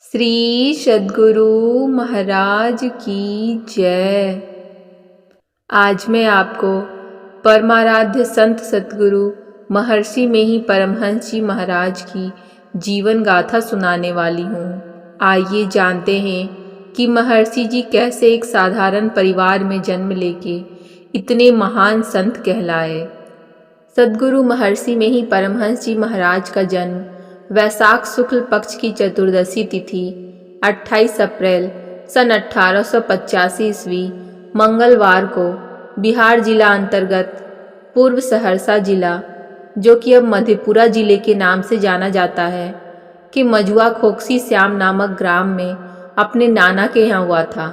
श्री सद्गुरु महाराज की जय। आज मैं आपको परमाराध्य संत सद्गुरु महर्षि में ही परमहंस जी महाराज की जीवन गाथा सुनाने वाली हूँ। आइए जानते हैं कि महर्षि जी कैसे एक साधारण परिवार में जन्म लेके इतने महान संत कहलाए। सद्गुरु महर्षि में ही परमहंस जी महाराज का जन्म वैशाख शुक्ल पक्ष की चतुर्दशी तिथि 28 अप्रैल सन 1885 ईस्वी मंगलवार को बिहार जिला अंतर्गत पूर्व सहरसा जिला, जो कि अब मधेपुरा जिले के नाम से जाना जाता है, कि मजुआ खोकसी श्याम नामक ग्राम में अपने नाना के यहाँ हुआ था।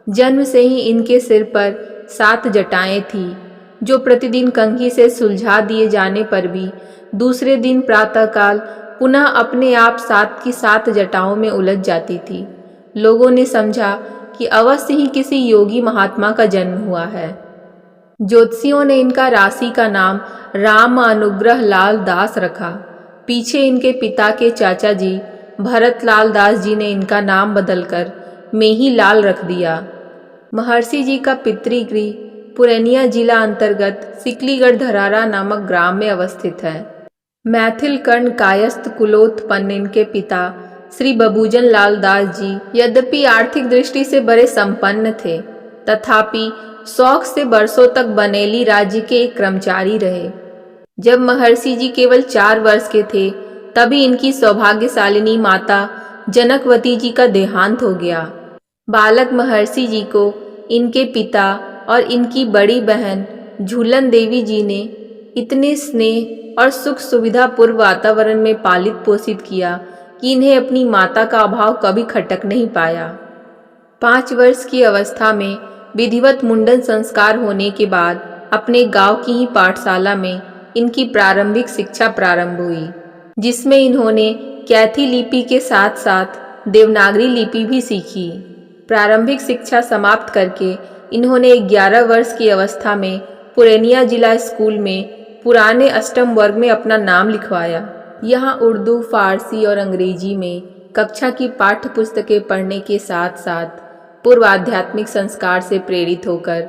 जन्म से ही इनके सिर पर 7 जटाएं थीं, जो प्रतिदिन कंघी से सुलझा दिए जाने पर भी दूसरे दिन प्रातःकाल पुनः अपने आप 7 की 7 जटाओं में उलझ जाती थी। लोगों ने समझा कि अवश्य ही किसी योगी महात्मा का जन्म हुआ है। ज्योतिषियों ने इनका राशि का नाम राम अनुग्रह लाल दास रखा। पीछे इनके पिता के चाचा जी भरत लाल दास जी ने इनका नाम बदलकर मेही लाल रख दिया। महर्षि जी का पितृगृह पुरैनिया जिला अंतर्गत सिकलीगढ़ धरारा नामक ग्राम में अवस्थित है। मैथिल कर्ण कायस्थ कुलोत्पन्न इनके पिता श्री बबूजन लाल दास जी यद्यपि आर्थिक दृष्टि से बड़े संपन्न थे, तथापि शौक से बरसों तक बनेली राज्य के एक कर्मचारी रहे। जब महर्षि जी केवल 4 वर्ष के थे, तभी इनकी सौभाग्यशालिनी माता जनकवती जी का देहांत हो गया। बालक महर्षि जी को इनके पिता और इनकी बड़ी बहन झूलन देवी जी ने इतने स्नेह और सुख सुविधा पूर्व वातावरण में पालित पोषित किया कि इन्हें अपनी माता का अभाव कभी खटक नहीं पाया। 5 वर्ष की अवस्था में विधिवत मुंडन संस्कार होने के बाद अपने गांव की ही पाठशाला में इनकी प्रारंभिक शिक्षा प्रारंभ हुई, जिसमें इन्होंने कैथी लिपि के साथ साथ देवनागरी लिपि भी सीखी। प्रारंभिक शिक्षा समाप्त करके इन्होंने 11 वर्ष की अवस्था में पुरैनिया जिला स्कूल में पुराने अष्टम वर्ग में अपना नाम लिखवाया। यहाँ उर्दू, फारसी और अंग्रेजी में कक्षा की पाठ्य पुस्तकें पढ़ने के साथ साथ पूर्व आध्यात्मिक संस्कार से प्रेरित होकर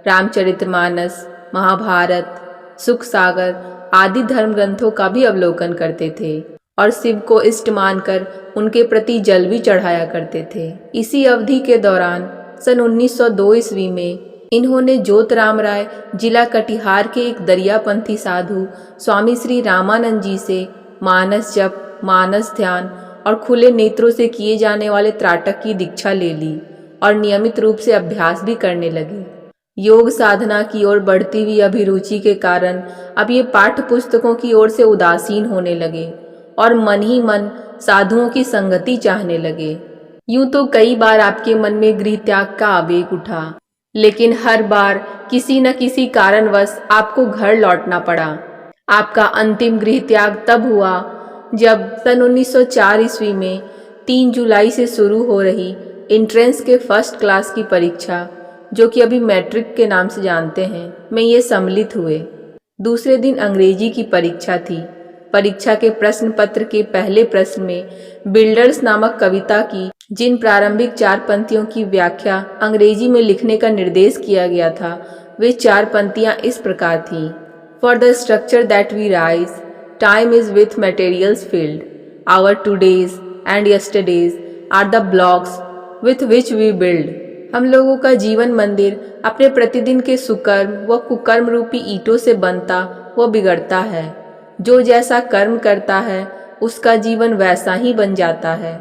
रामचरितमानस, महाभारत, सुख सागर आदि धर्म ग्रंथों का भी अवलोकन करते थे और शिव को इष्ट मानकर उनके प्रति जल भी चढ़ाया करते थे। इसी अवधि के दौरान सन 1902 ईस्वी में इन्होंने ज्योतराम राय जिला कटिहार के एक दरियापंथी साधु स्वामी श्री रामानंद जी से मानस जप, मानस ध्यान और खुले नेत्रों से किए जाने वाले त्राटक की दीक्षा ले ली और नियमित रूप से अभ्यास भी करने लगे। योग साधना की ओर बढ़ती हुई अभिरुचि के कारण अब ये पाठ्य पुस्तकों की ओर से उदासीन होने लगे और मन ही मन साधुओं की संगति चाहने लगे। यूं तो कई बार आपके मन में गृह त्याग का आवेग उठा, लेकिन हर बार किसी न किसी कारणवश आपको घर लौटना पड़ा। आपका अंतिम गृह त्याग तब हुआ जब सन 1904 ईस्वी में 3 जुलाई से शुरू हो रही एंट्रेंस के फर्स्ट क्लास की परीक्षा, जो कि अभी मैट्रिक के नाम से जानते हैं, में ये सम्मिलित हुए। दूसरे दिन अंग्रेजी की परीक्षा थी। परीक्षा के प्रश्न पत्र के पहले प्रश्न में बिल्डर्स नामक कविता की जिन प्रारंभिक 4 पंक्तियों की व्याख्या अंग्रेजी में लिखने का निर्देश किया गया था, वे 4 पंक्तियां इस प्रकार थीं। For the structure that we raise, time is with materials filled, our todays and yesterdays are the blocks with which we build. हम लोगों का जीवन मंदिर अपने प्रतिदिन के सुकर्म व कुकर्म रूपी ईंटों से बनता व बिगड़ता है। जो जैसा कर्म करता है उसका जीवन वैसा ही बन जाता है।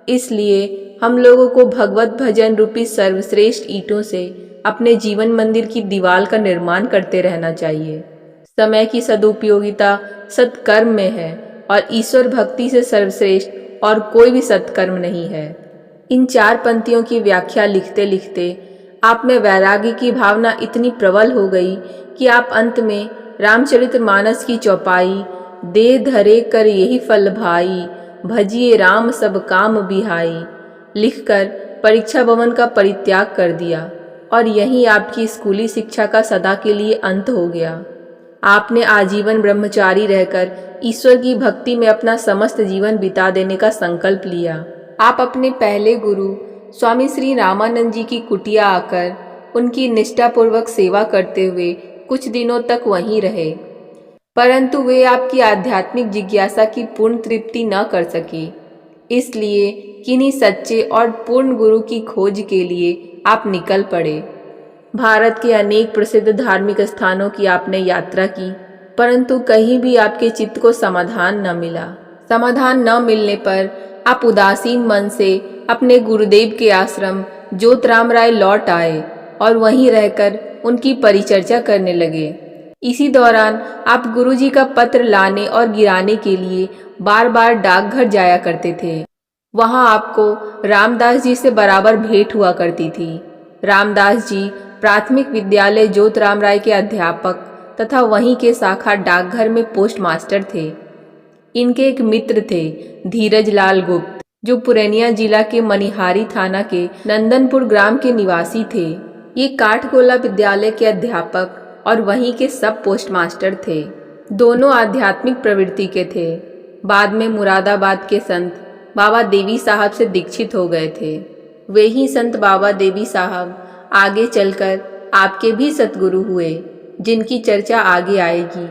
इसलिए हम लोगों को भगवत भजन रूपी सर्वश्रेष्ठ ईंटों से अपने जीवन मंदिर की दीवार का निर्माण करते रहना चाहिए। समय की सदुपयोगिता सत्कर्म में है और ईश्वर भक्ति से सर्वश्रेष्ठ और कोई भी सत्कर्म नहीं है। इन 4 पंक्तियों की व्याख्या लिखते लिखते आप में वैराग्य की भावना इतनी प्रबल हो गई कि आप अंत में रामचरितमानस की चौपाई, दे धरे कर यही फल भाई, भजिए राम सब काम बिहाई, लिखकर परीक्षा भवन का परित्याग कर दिया और यहीं आपकी स्कूली शिक्षा का सदा के लिए अंत हो गया। आपने आजीवन ब्रह्मचारी रहकर ईश्वर की भक्ति में अपना समस्त जीवन बिता देने का संकल्प लिया। आप अपने पहले गुरु स्वामी श्री रामानंद जी की कुटिया आकर उनकी निष्ठापूर्वक सेवा करते हुए कुछ दिनों तक वहीं रहे, परंतु वे आपकी आध्यात्मिक जिज्ञासा की पूर्ण तृप्ति न कर सके। इसलिए किन्हीं सच्चे और पूर्ण गुरु की खोज के लिए आप निकल पड़े। भारत के अनेक प्रसिद्ध धार्मिक स्थानों की आपने यात्रा की, परंतु कहीं भी आपके चित्त को समाधान न मिला। समाधान न मिलने पर आप उदासीन मन से अपने गुरुदेव के आश्रम ज्योतराम राय लौट आए और वहीं रहकर उनकी परिचर्चा करने लगे। इसी दौरान आप गुरुजी का पत्र लाने और गिराने के लिए बार बार डाकघर जाया करते थे। वहां आपको रामदास जी से बराबर भेंट हुआ करती थी। रामदास जी प्राथमिक विद्यालय ज्योतराम राय के अध्यापक तथा वहीं के शाखा डाकघर में पोस्ट मास्टर थे। इनके एक मित्र थे धीरज लाल गुप्त, जो पुरैनिया जिला के मनिहारी थाना के नंदनपुर ग्राम के निवासी थे। ये काठगोला विद्यालय के अध्यापक और वहीं के सब पोस्ट मास्टर थे। दोनों आध्यात्मिक प्रवृत्ति के थे। बाद में मुरादाबाद के संत बाबा देवी साहब से दीक्षित हो गए थे। वे ही संत बाबा देवी साहब आगे चलकर आपके भी सतगुरु हुए, जिनकी चर्चा आगे आएगी।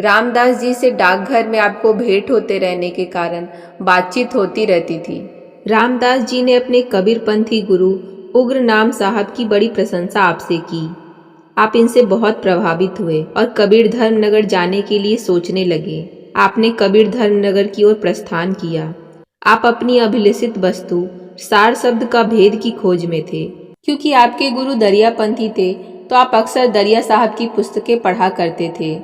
रामदास जी से डाकघर में आपको भेंट होते रहने के कारण बातचीत होती रहती थी। रामदास जी ने अपने कबीरपंथी गुरु उग्र नाम साहब की बड़ी प्रशंसा आपसे की। आप इनसे बहुत प्रभावित हुए और कबीर धर्मनगर जाने के लिए सोचने लगे। आपने कबीर धर्मनगर की ओर प्रस्थान किया। आप अपनी अभिलषित वस्तु सार शब्द का भेद की खोज में थे। क्योंकि आपके गुरु दरियापंथी थे, तो आप अक्सर दरिया साहब की पुस्तकें पढ़ा करते थे।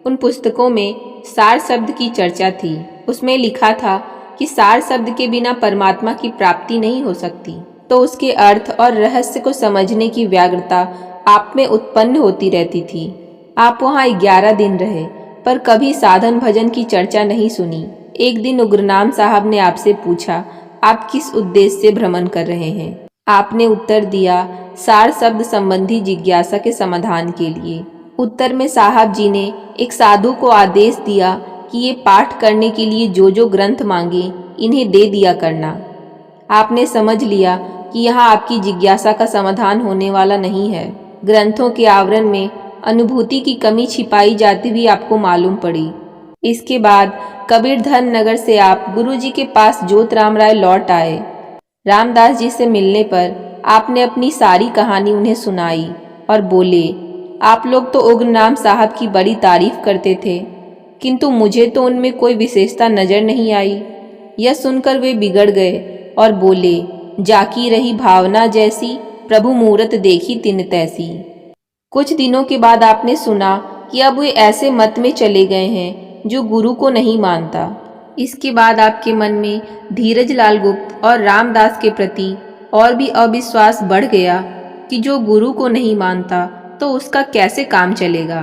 उन पुस्तकों में सार शब्द की चर्चा थी। उसमें लिखा था कि सार शब्द के बिना परमात्मा की प्राप्ति नहीं हो सकती, तो उसके अर्थ और रहस्य को समझने की व्याग्रता आप में उत्पन्न होती रहती थी। आप वहाँ 11 दिन रहे, पर कभी साधन भजन की चर्चा नहीं सुनी। एक दिन उग्रनाम साहब ने आपसे पूछा, आप किस उद्देश्य से भ्रमण कर रहे हैं? आपने उत्तर दिया, सार शब्द संबंधी जिज्ञासा के समाधान के लिए। उत्तर में साहब जी ने एक साधु को आदेश दिया कि ये पाठ करने के लिए जो जो ग्रंथ मांगे इन्हें दे दिया करना। आपने समझ लिया कि यहाँ आपकी जिज्ञासा का समाधान होने वाला नहीं है। ग्रंथों के आवरण में अनुभूति की कमी छिपाई जाती हुई आपको मालूम पड़ी। इसके बाद कबीर धर्मनगर से आप गुरुजी के पास ज्योतराम राय लौट आए। रामदास जी से मिलने पर आपने अपनी सारी कहानी उन्हें सुनाई और बोले, आप लोग तो उग्रनाम साहब की बड़ी तारीफ करते थे, किंतु मुझे तो उनमें कोई विशेषता नजर नहीं आई। यह सुनकर वे बिगड़ गए और बोले, जाकी रही भावना जैसी, प्रभु मूरत देखी तिन तैसी। कुछ दिनों के बाद आपने सुना कि अब वे ऐसे मत में चले गए हैं जो गुरु को नहीं मानता। इसके बाद आपके मन में धीरज लाल गुप्त और रामदास के प्रति और भी अविश्वास बढ़ गया कि जो गुरु को नहीं मानता तो उसका कैसे काम चलेगा।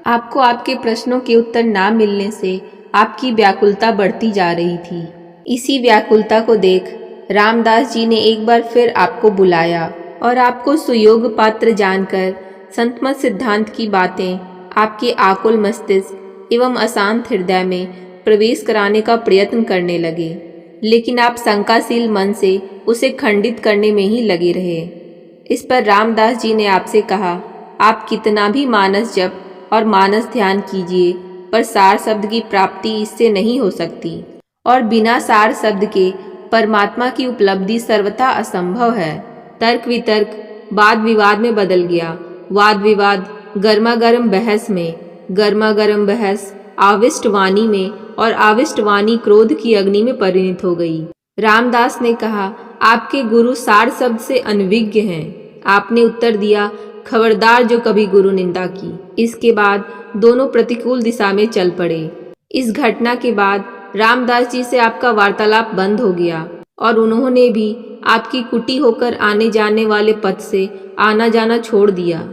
आपको आपके प्रश्नों के उत्तर ना मिलने से आपकी व्याकुलता बढ़ती जा रही थी। इसी व्याकुलता को देख रामदास जी ने एक बार फिर आपको बुलाया और आपको सुयोग पात्र जानकर संतमत सिद्धांत की बातें आपके आकुल मस्तिष्क एवं अशांत हृदय में प्रवेश कराने का प्रयत्न करने लगे, लेकिन आप शंकाशील मन से उसे खंडित करने में ही लगे रहे। इस पर रामदास जी ने आपसे कहा, आप कितना भी मानस जप और मानस ध्यान कीजिए, पर सार शब्द की प्राप्ति इससे नहीं हो सकती और बिना सार शब्द के परमात्मा की उपलब्धि सर्वथा असंभव है। तर्क वितर्क वाद विवाद में बदल गया। वाद विवाद गर्मागर्म बहस में, गर्मागर्म बहस आविष्ट वाणी में और आविष्ट वाणी क्रोध की अग्नि में परिणत हो गई। रामदास ने कहा, आपके गुरु सार शब्द से अनभिज्ञ हैं। आपने उत्तर दिया, खबरदार जो कभी गुरु निंदा की। इसके बाद दोनों प्रतिकूल दिशा में चल पड़े। इस घटना के बाद रामदास जी से आपका वार्तालाप बंद हो गया और उन्होंने भी आपकी कुटी होकर आने जाने वाले पथ से आना जाना छोड़ दिया।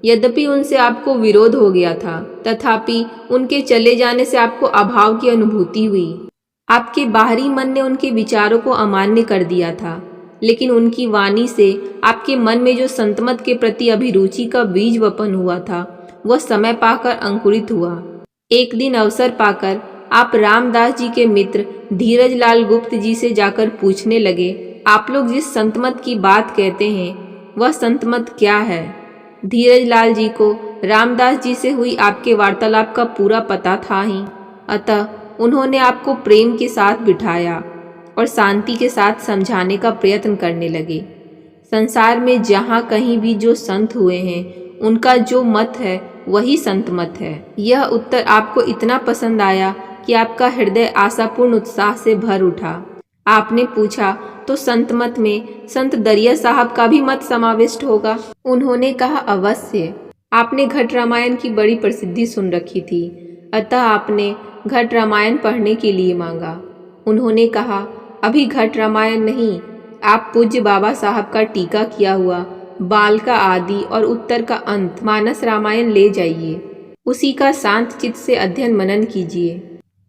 यद्यपि उनसे आपको विरोध हो गया था, तथापि उनके चले जाने से आपको अभाव की अनुभूति हुई। आपके बाहरी मन ने उनके विचारों को अमान्य कर दिया था, लेकिन उनकी वाणी से आपके मन में जो संतमत के प्रति अभिरुचि का बीज वपन हुआ था, वह समय पाकर अंकुरित हुआ। एक दिन अवसर पाकर आप रामदास जी के मित्र धीरज लाल गुप्त जी से जाकर पूछने लगे, आप लोग जिस संतमत की बात कहते हैं वह संतमत क्या है। धीरज लाल जी को रामदास जी से हुई आपके वार्तालाप का पूरा पता था ही, अतः उन्होंने आपको प्रेम के साथ बिठाया और शांति के साथ समझाने का प्रयत्न करने लगे। संसार में जहाँ कहीं भी जो संत हुए हैं उनका जो मत है वही संत मत है। यह उत्तर आपको इतना पसंद आया कि आपका हृदय आशापूर्ण उत्साह से भर उठा। आपने पूछा, तो संत मत में संत दरिया साहब का भी मत समाविष्ट होगा? उन्होंने कहा, अवश्य। आपने घट रामायण की बड़ी प्रसिद्धि सुन रखी थी, अतः आपने घट रामायण पढ़ने के लिए मांगा। उन्होंने कहा, अभी घट रामायण नहीं, आप पूज्य बाबा साहब का टीका किया हुआ बाल का आदि और उत्तर का अंत मानस रामायण ले जाइए, उसी का शांत चित्त से अध्ययन मनन कीजिए।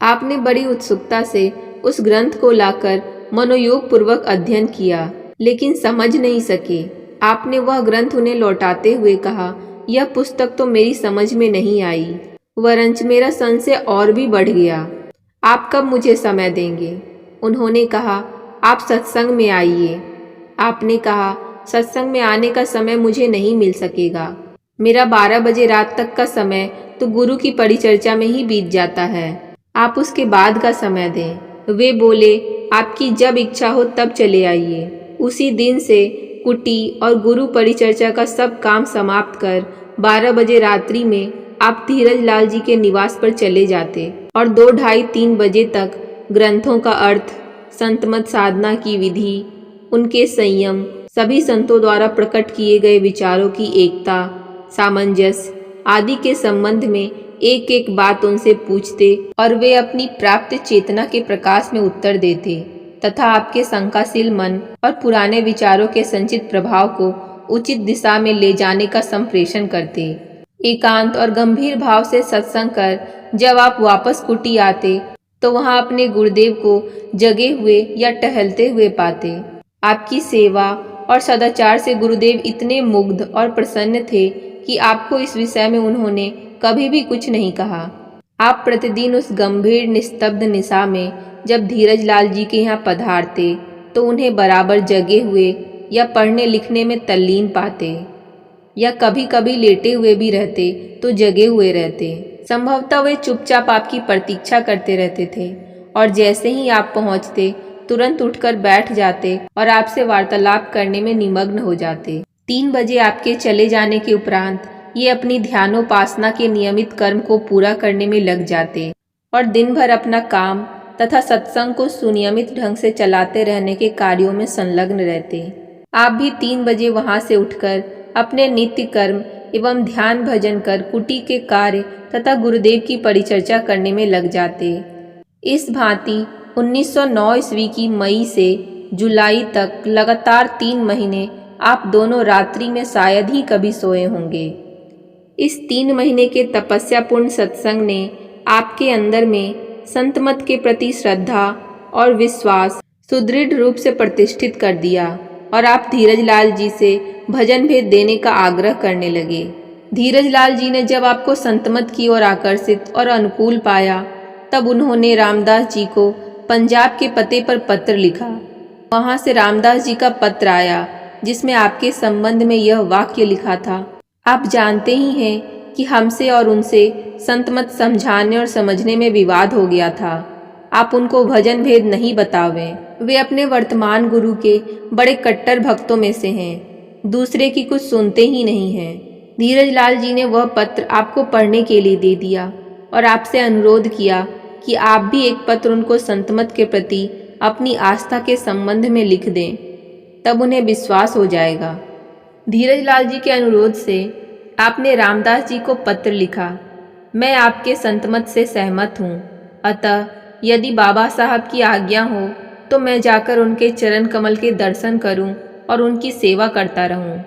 आपने बड़ी उत्सुकता से उस ग्रंथ को लाकर मनोयोग पूर्वक अध्ययन किया, लेकिन समझ नहीं सके। आपने वह ग्रंथ उन्हें लौटाते हुए कहा, यह पुस्तक तो मेरी समझ में नहीं आई, वरंच मेरा संशय और भी बढ़ गया। आप कब मुझे समय देंगे? उन्होंने कहा, आप सत्संग में आइए। आपने कहा, सत्संग में आने का समय मुझे नहीं मिल सकेगा। मेरा 12 बजे रात तक का समय तो गुरु की परिचर्चा में ही बीत जाता है। आप उसके बाद का समय दें। वे बोले, आपकी जब इच्छा हो तब चले आइए। उसी दिन से कुटी और गुरु परिचर्चा का सब काम समाप्त कर 12 बजे रात्रि में आप धीरज लाल जी के निवास पर चले जाते और 2, 2:30, 3 बजे तक ग्रंथों का अर्थ, संतमत साधना की विधि, उनके संयम, सभी संतों द्वारा प्रकट किए गए विचारों की एकता, सामंजस्य आदि के संबंध में एक एक बात उनसे पूछते और वे अपनी प्राप्त चेतना के प्रकाश में उत्तर देते तथा आपके शंकाशील मन और पुराने विचारों के संचित प्रभाव को उचित दिशा में ले जाने का संप्रेषण करते। एकांत और गंभीर भाव से सत्संग कर जब आप वापस कुटी आते तो वहां अपने गुरुदेव को जगे हुए या टहलते हुए पाते। आपकी सेवा और सदाचार से गुरुदेव इतने मुग्ध और प्रसन्न थे कि आपको इस विषय में उन्होंने कभी भी कुछ नहीं कहा। आप प्रतिदिन उस गंभीर निस्तब्ध निशा में जब धीरज लाल जी के यहाँ पधारते तो उन्हें बराबर जगे हुए या पढ़ने लिखने में तल्लीन पाते, या कभी कभी लेटे हुए भी रहते तो जगे हुए रहते। संभवतः वे चुपचाप आपकी प्रतीक्षा करते रहते थे और जैसे ही आप पहुंचते तुरंत उठकर बैठ जाते और आपसे वार्तालाप करने में निमग्न हो जाते। 3 बजे आपके चले जाने के उपरांत ये अपनी ध्यानोपासना के नियमित कर्म को पूरा करने में लग जाते और दिन भर अपना काम तथा सत्संग को सुनियमित ढंग से चलाते रहने के कार्यों में संलग्न रहते। आप भी 3 बजे वहां से उठकर अपने नित्य कर्म एवं ध्यान भजन कर कुटी के कार्य तथा गुरुदेव की परिचर्चा करने में लग जाते। इस भांति 1909 ईस्वी की मई से जुलाई तक लगातार 3 महीने आप दोनों रात्रि में शायद ही कभी सोए होंगे। इस 3 महीने के तपस्यापूर्ण सत्संग ने आपके अंदर में संतमत के प्रति श्रद्धा और विश्वास सुदृढ़ रूप से प्रतिष्ठित कर दिया और आप धीरज लाल जी से भजन भेद देने का आग्रह करने लगे। धीरज लाल जी ने जब आपको संतमत की ओर आकर्षित और अनुकूल पाया तब उन्होंने रामदास जी को पंजाब के पते पर पत्र लिखा। वहां से रामदास जी का पत्र आया जिसमें आपके संबंध में यह वाक्य लिखा था, आप जानते ही हैं कि हमसे और उनसे संतमत समझाने और समझने में विवाद हो गया था। आप उनको भजन भेद नहीं बतावें। वे अपने वर्तमान गुरु के बड़े कट्टर भक्तों में से हैं, दूसरे की कुछ सुनते ही नहीं हैं। धीरज लाल जी ने वह पत्र आपको पढ़ने के लिए दे दिया और आपसे अनुरोध किया कि आप भी एक पत्र उनको संतमत के प्रति अपनी आस्था के संबंध में लिख दें, तब उन्हें विश्वास हो जाएगा। धीरज लाल जी के अनुरोध से आपने रामदास जी को पत्र लिखा, मैं आपके संतमत से सहमत हूँ, अतः यदि बाबा साहब की आज्ञा हो तो मैं जाकर उनके चरण कमल के दर्शन करूं और उनकी सेवा करता रहूं।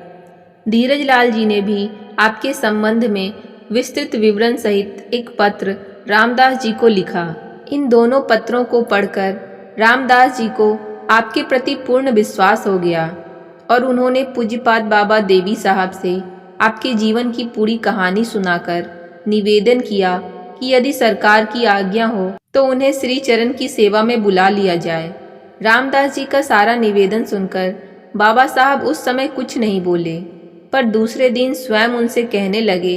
धीरज लाल जी ने भी आपके संबंध में विस्तृत विवरण सहित एक पत्र रामदास जी को लिखा। इन दोनों पत्रों को पढ़कर रामदास जी को आपके प्रति पूर्ण विश्वास हो गया और उन्होंने पूज्यपाद बाबा देवी साहब से आपके जीवन की पूरी कहानी सुनाकर निवेदन किया कि यदि सरकार की आज्ञा हो तो उन्हें श्री चरण की सेवा में बुला लिया जाए। रामदास जी का सारा निवेदन सुनकर बाबा साहब उस समय कुछ नहीं बोले, पर दूसरे दिन स्वयं उनसे कहने लगे,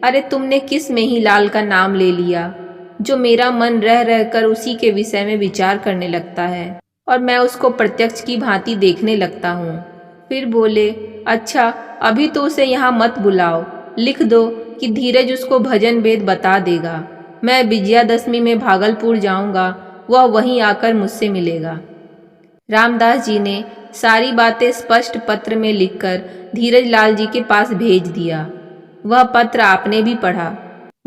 अरे तुमने किस में ही लाल का नाम ले लिया, जो मेरा मन रह रहकर उसी के विषय में विचार करने लगता है और मैं उसको प्रत्यक्ष की भांति देखने लगता हूँ। फिर बोले, अच्छा अभी तो उसे यहाँ मत बुलाओ, लिख दो कि धीरज उसको भजन भेद बता देगा। मैं विजयादशमी में भागलपुर जाऊँगा, वह वहीं आकर मुझसे मिलेगा। रामदास जी ने सारी बातें स्पष्ट पत्र में लिखकर धीरज लाल जी के पास भेज दिया। वह पत्र आपने भी पढ़ा।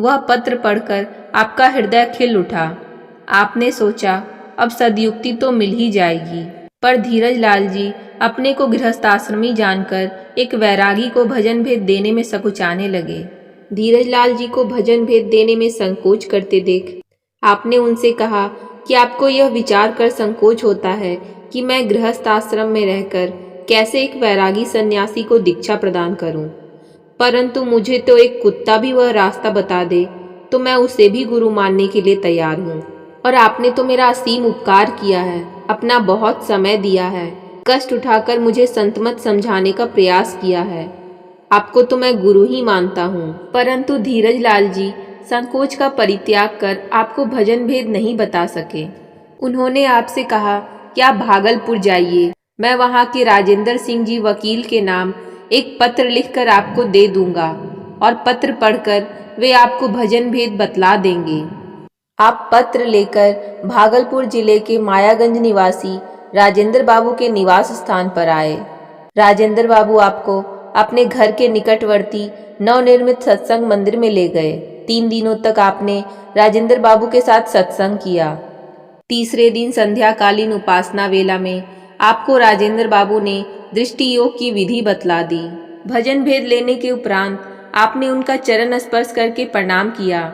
वह पत्र पढ़कर आपका हृदय खिल उठा। आपने सोचा अब सदयुक्ति तो मिल ही जाएगी, पर धीरज लाल जी अपने को गृहस्थाश्रमी जानकर एक वैरागी को भजन भेद देने में सकुचाने लगे। धीरज लाल जी को भजन भेद देने में संकोच करते देख आपने उनसे कहा कि आपको यह विचार कर संकोच होता है कि मैं गृहस्थ आश्रम में रहकर कैसे एक वैरागी सन्यासी को दीक्षा प्रदान करूं, परंतु मुझे तो एक कुत्ता भी वह रास्ता बता दे तो मैं उसे भी गुरु मानने के लिए तैयार हूं। और आपने तो मेरा असीम उपकार किया है, अपना बहुत समय दिया है, कष्ट उठाकर मुझे संतमत समझाने का प्रयास किया है। आपको तो मैं गुरु ही मानता हूँ। परंतु धीरज लाल जी संकोच का परित्याग कर आपको भजन भेद नहीं बता सके। उन्होंने आपसे कहा कि आप भागलपुर जाइए, मैं वहाँ के राजेंद्र सिंह जी वकील के नाम एक पत्र लिखकर आपको दे दूंगा और पत्र पढ़कर वे आपको भजन भेद बतला देंगे। आप पत्र लेकर भागलपुर जिले के मायागंज निवासी राजेंद्र बाबू के निवास स्थान पर आए। राजेंद्र बाबू आपको अपने घर के निकटवर्ती नवनिर्मित सत्संग मंदिर में ले गए। 3 दिनों तक आपने राजेंद्र बाबू के साथ सत्संग किया। तीसरे दिन संध्याकालीन उपासना वेला में आपको राजेंद्र बाबू ने दृष्टि योग की विधि बतला दी। भजन भेद लेने के उपरांत आपने उनका चरण स्पर्श करके प्रणाम किया।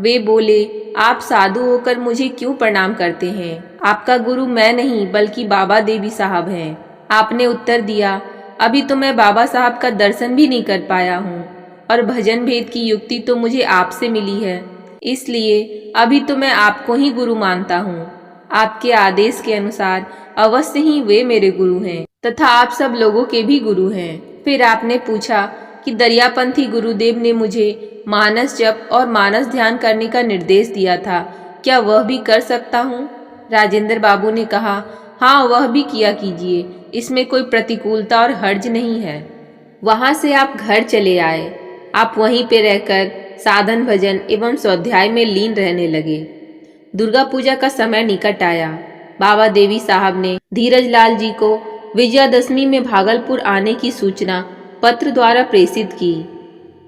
वे बोले, आप साधु होकर मुझे क्यों प्रणाम करते हैं? आपका गुरु मैं नहीं बल्कि बाबा देवी साहब हैं। आपने उत्तर दिया, अभी तो मैं बाबा साहब का दर्शन भी नहीं कर पाया हूँ और भजन भेद की युक्ति तो मुझे आपसे मिली है, इसलिए अभी तो मैं आपको ही गुरु मानता हूँ। आपके आदेश के अनुसार अवश्य ही वे मेरे गुरु हैं तथा आप सब लोगों के भी गुरु हैं। फिर आपने पूछा कि दरियापंथी गुरुदेव ने मुझे मानस जप और मानस ध्यान करने का निर्देश दिया था, क्या वह भी कर सकता हूँ? राजेंद्र बाबू ने कहा, हाँ वह भी किया कीजिए, इसमें कोई प्रतिकूलता और हर्ज नहीं है। वहाँ से आप घर चले आए। आप वहीं पे रहकर साधन भजन एवं स्वाध्याय में लीन रहने लगे। दुर्गा पूजा का समय निकट आया। बाबा देवी साहब ने धीरज लाल जी को विजयादशमी में भागलपुर आने की सूचना पत्र द्वारा प्रेषित की।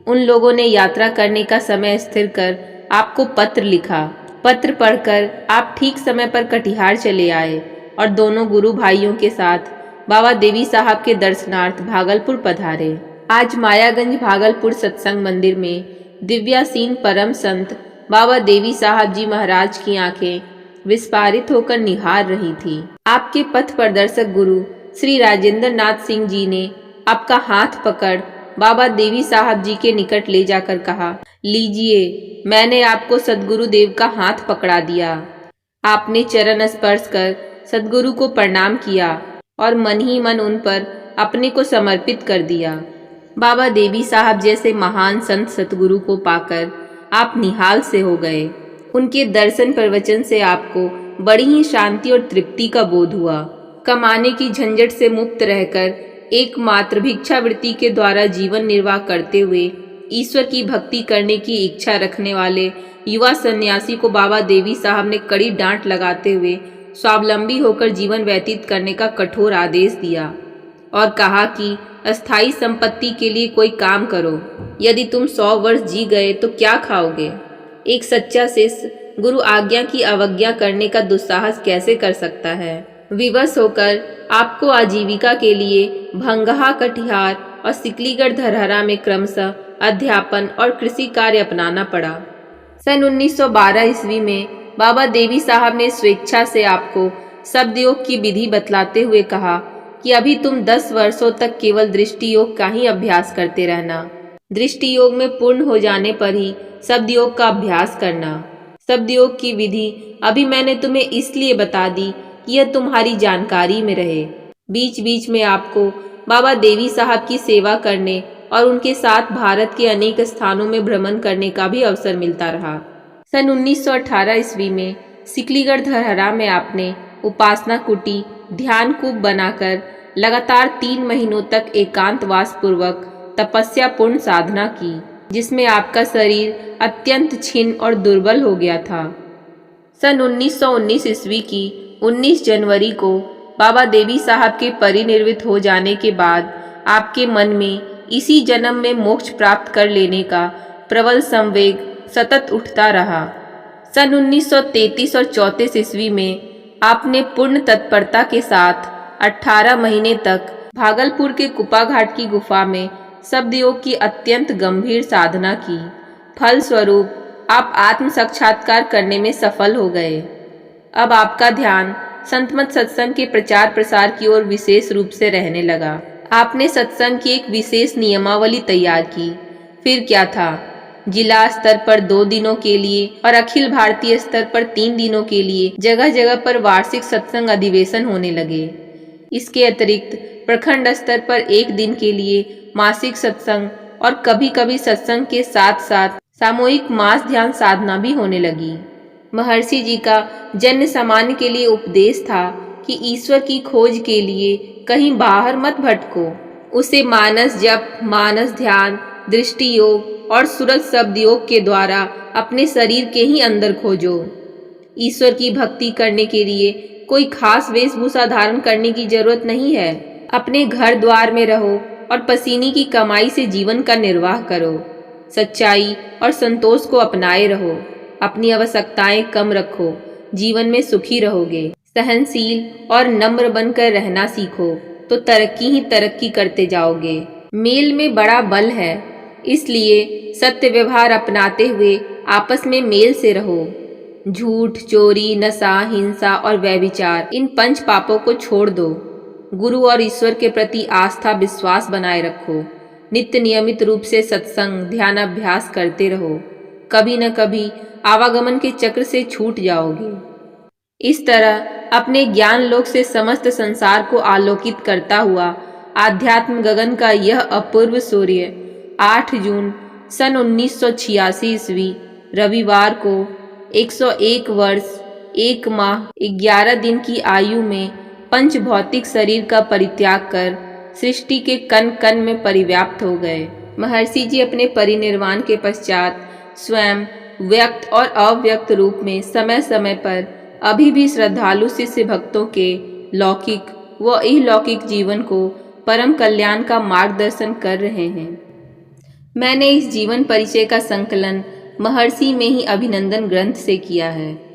उन लोगों ने यात्रा करने का समय स्थिर कर आपको पत्र लिखा। पत्र पढ़कर आप ठीक समय पर कटिहार चले आए और दोनों गुरु भाइयों के साथ बाबा देवी साहब के दर्शनार्थ भागलपुर पधारे। आज मायागंज भागलपुर सत्संग मंदिर में दिव्यासीन परम संत बाबा देवी साहब जी महाराज की आंखें विस्फारित होकर निहार रही थी। आपके पथ प्रदर्शक गुरु श्री राजेंद्र नाथ सिंह जी ने आपका हाथ पकड़ बाबा देवी साहब जी के निकट ले जाकर कहा, लीजिए, मैंने आपको सदगुरु देव का हाथ पकड़ा दिया। आपने चरण स्पर्श कर सदगुरु को प्रणाम किया और मन ही मन उन पर अपने को समर्पित कर दिया। बाबा देवी साहब जैसे महान संत सतगुरु को पाकर आप निहाल से हो गए। उनके दर्शन प्रवचन से आपको बड़ी ही शांति और तृप्ति का बोध हुआ। कमाने की झंझट से मुक्त रहकर एकमात्र भिक्षावृत्ति के द्वारा जीवन निर्वाह करते हुए ईश्वर की भक्ति करने की इच्छा रखने वाले युवा सन्यासी को बाबा देवी साहब ने कड़ी डांट लगाते हुए स्वावलंबी होकर जीवन व्यतीत करने का कठोर आदेश दिया और कहा कि अस्थाई संपत्ति के लिए कोई काम करो। यदि तुम 100 वर्ष जी गए तो क्या खाओगे? एक सच्चा शिष्य गुरु आज्ञा की अवज्ञा करने का दुस्साहस कैसे कर सकता है? विवश होकर आपको आजीविका के लिए भंगहा, कटिहार और सिकलीगढ़ धरहरा में क्रमशः अध्यापन और कृषि कार्य अपनाना पड़ा। सन 1912 ईस्वी में बाबा देवी साहब ने स्वेच्छा से आपको शब्द योग की विधि बतलाते हुए कहा कि अभी तुम 10 वर्षों तक केवल दृष्टि योग का ही अभ्यास करते रहना। दृष्टि योग में पूर्ण हो जाने पर ही शब्द योग का अभ्यास करना। शब्द योग की विधि अभी मैंने तुम्हें इसलिए बता दी कि यह तुम्हारी जानकारी में रहे। बीच बीच में आपको बाबा देवी साहब की सेवा करने और उनके साथ भारत के अनेक स्थानों में भ्रमण करने का भी अवसर मिलता रहा। सन 1918 ईस्वी में सिकलीगढ़ धरहरा में आपने उपासना कुटी ध्यान कूप बनाकर लगातार 3 महीनों तक एकांतवास पूर्वक तपस्या पूर्ण साधना की, जिसमें आपका शरीर अत्यंत छिन्न और दुर्बल हो गया था। सन 1919 ईस्वी की 19 जनवरी को बाबा देवी साहब के परिनिर्वित हो जाने के बाद आपके मन में इसी जन्म में मोक्ष प्राप्त कर लेने का प्रबल संवेग सतत उठता रहा। सन 1933 और 34 ईस्वी में आपने पूर्ण तत्परता के साथ 18 महीने तक भागलपुर के कुपा घाट की गुफा में शब्द योग की अत्यंत गंभीर साधना की। फलस्वरूप आप आत्म साक्षात्कार करने में सफल हो गए। अब आपका ध्यान संतमत सत्संग के प्रचार प्रसार की ओर विशेष रूप से रहने लगा। आपने सत्संग की एक विशेष नियमावली तैयार की। फिर क्या था, जिला स्तर पर 2 दिनों के लिए और अखिल भारतीय स्तर पर 3 दिनों के लिए जगह जगह पर वार्षिक सत्संग अधिवेशन होने लगे। इसके अतिरिक्त प्रखंड स्तर पर 1 दिन के लिए मासिक सत्संग और कभी कभी सत्संग के साथ साथ सामूहिक मास ध्यान साधना भी होने लगी। महर्षि जी का जन सामान्य के लिए उपदेश था कि ईश्वर की खोज के लिए कहीं बाहर मत भटको, उसे मानस जप, मानस ध्यान, दृष्टि योग और सूरज शब्द योग के द्वारा अपने शरीर के ही अंदर खोजो। ईश्वर की भक्ति करने के लिए कोई खास वेशभूषा धारण करने की जरूरत नहीं है। अपने घर द्वार में रहो और पसीने की कमाई से जीवन का निर्वाह करो। सच्चाई और संतोष को अपनाए रहो। अपनी आवश्यकताएं कम रखो, जीवन में सुखी रहोगे। सहनशील और नम्र बनकर रहना सीखो तो तरक्की ही तरक्की करते जाओगे। मेल में बड़ा बल है, इसलिए सत्य व्यवहार अपनाते हुए आपस में मेल से रहो। झूठ, चोरी, नशा, हिंसा और व्यभिचार, इन 5 पापों को छोड़ दो। गुरु और ईश्वर के प्रति आस्था विश्वास बनाए रखो। नित्य नियमित रूप से सत्संग ध्यान अभ्यास करते रहो। कभी न कभी आवागमन के चक्र से छूट जाओगे। इस तरह अपने ज्ञान लोक से समस्त संसार को आलोकित करता हुआ आध्यात्म गगन का यह अपूर्व सूर्य 8 जून सन 1986 ईस्वी रविवार को 101 वर्ष 1 माह 11 दिन की आयु में पंच भौतिक शरीर का परित्याग कर सृष्टि के कण कण में परिव्याप्त हो गए। महर्षि जी अपने परिनिर्वाण के पश्चात स्वयं व्यक्त और अव्यक्त रूप में समय समय पर अभी भी श्रद्धालु शिष्य भक्तों के लौकिक व इहलौकिक जीवन को परम कल्याण का मार्गदर्शन कर रहे हैं। मैंने इस जीवन परिचय का संकलन महर्षि में ही अभिनंदन ग्रंथ से किया है।